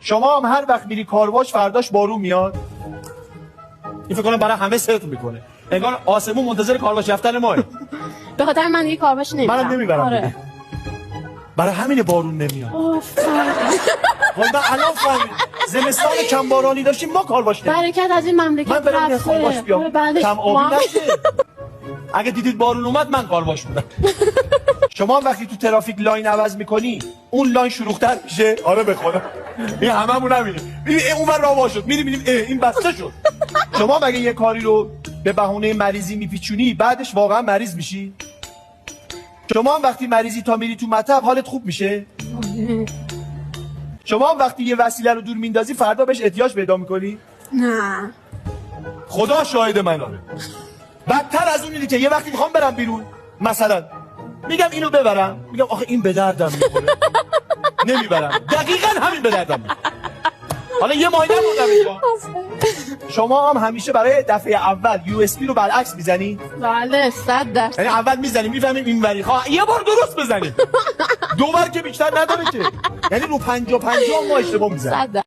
شما هم هر وقت میری کارواش فرداش بارون میاد. این فکر کنم برای همه صدق میکنه. انگار آسمون منتظر کارواش رفتن ماه. به خاطر من دیگه کارواش نمیرم. منم نمیبرم. آره. برای همین بارون نمیاد. من الان فهمیدم زمستان کم بارانی داشتیم ما کارواش نمیاد. برکت از این مملکت. من برم یه کارواش بیام. کم آبی نشه. اگه دیدید بارون اومد من کارواش بودم. شما وقتی تو ترافیک لاین عوض میکنی اون لاین شلوغ‌تر میشه. آره به خدا این هممون همینه. میبینی اونور راه وا شد میبینیم این بسته شد. شما مگه یه کاری رو به بهونه مریضی میپیچونی بعدش واقعا مریض میشی؟ شما هم وقتی مریضی تا میری تو مطب حالت خوب میشه؟ شما هم وقتی یه وسیله رو دور میندازی فردا بهش احتیاج پیدا میکنی؟ نه. خدا شاهد من. آره بدتر از اون اینه که یه وقتی میخوام برم بیرون مثلا میگم اینو ببرم میگم آخه این به دردم میخوره نمیبرم. دقیقاً همین به دردم میخوره. حالا یه ماینه بودم اینجا. شما هم همیشه برای دفعه اول USB رو برعکس میزنی؟ بله 100%. یعنی اول میزنیم میفهمیم این وری یه بار درست بزنیم. دو بار که بیشتر نداره که. یعنی رو 50 ما اشتباه میزنیم.